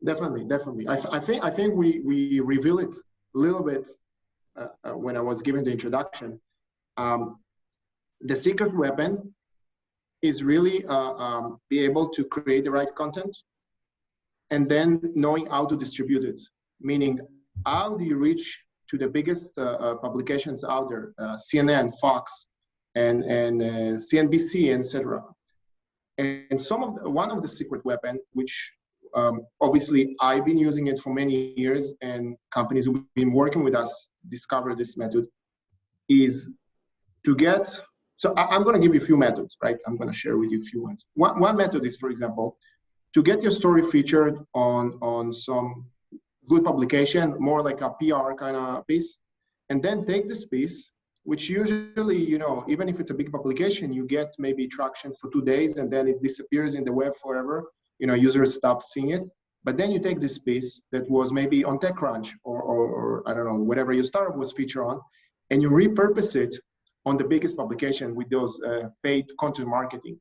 Definitely. I think we reveal it a little bit when I was giving the introduction. The secret weapon is really be able to create the right content and then knowing how to distribute it. Meaning, how do you reach to the biggest publications out there, CNN, Fox, and CNBC, etc. And one of the secret weapon, which obviously I've been using it for many years, and companies who've been working with us discovered this method, is to get. So I'm going to give you a few methods, right? I'm going to share with you a few ones. One method is, for example, to get your story featured on some good publication, more like a PR kind of piece, and then take this piece, which usually, even if it's a big publication, you get maybe traction for 2 days and then it disappears in the web forever. Users stop seeing it. But then you take this piece that was maybe on TechCrunch or I don't know, whatever your startup was featured on, and you repurpose it on the biggest publication with those paid content marketing.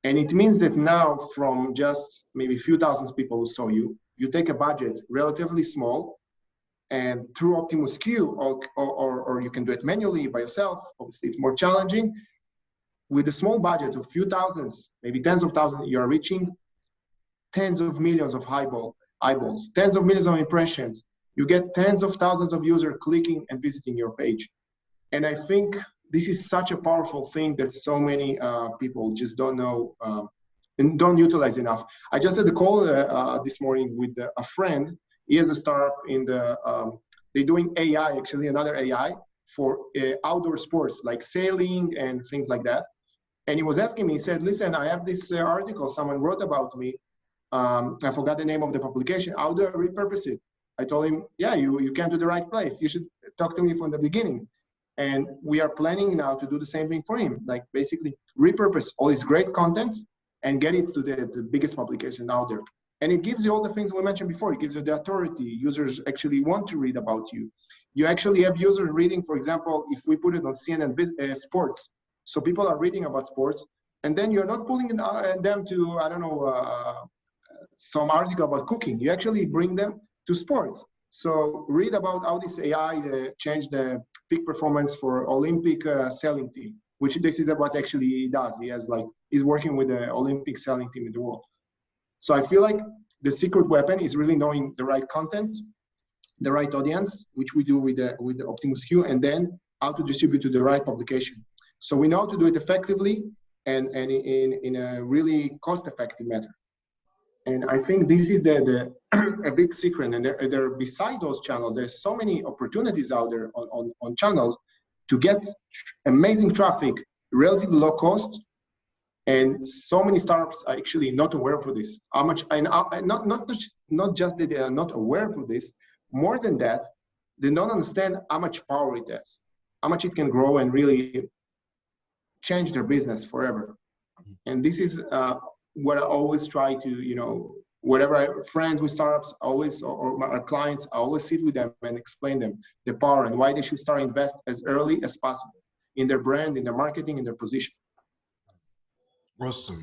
And it means that now from just maybe a few thousand people who saw you, you take a budget relatively small, and through OptimusQ, or you can do it manually by yourself, obviously it's more challenging. With a small budget of few thousands, maybe tens of thousands, you are reaching tens of millions of eyeballs, tens of millions of impressions. You get tens of thousands of users clicking and visiting your page. And I think this is such a powerful thing that so many people just don't know and don't utilize enough. I just had a call this morning with a friend. He has a startup in they're doing AI, actually another AI for outdoor sports like sailing and things like that. And he was asking me, he said, listen, I have this article someone wrote about me. I forgot the name of the publication. How do I repurpose it? I told him, yeah, you came to the right place. You should talk to me from the beginning. And we are planning now to do the same thing for him, like basically repurpose all his great content and get it to the biggest publication out there. And it gives you all the things we mentioned before. It gives you the authority. Users actually want to read about you. You actually have users reading, for example, if we put it on CNN Sports. So people are reading about sports, and then you're not pulling them to, I don't know, some article about cooking. You actually bring them to sports. So read about how this AI changed the peak performance for Olympic sailing team, which this is what actually he does. He's working with the Olympic sailing team in the world. So I feel like the secret weapon is really knowing the right content, the right audience, which we do with the OptimusQ, and then how to distribute to the right publication. So we know how to do it effectively and in a really cost-effective manner. And I think this is a big secret. And there beside those channels, there's so many opportunities out there on channels to get amazing traffic, relatively low cost. And so many startups are actually not aware for this. How much, and not just that they are not aware for this, more than that, they don't understand how much power it has, how much it can grow and really change their business forever. And this is what I always try to, whatever friends with startups, always, or our clients, I always sit with them and explain them the power and why they should start invest as early as possible in their brand, in their marketing, in their position. Awesome.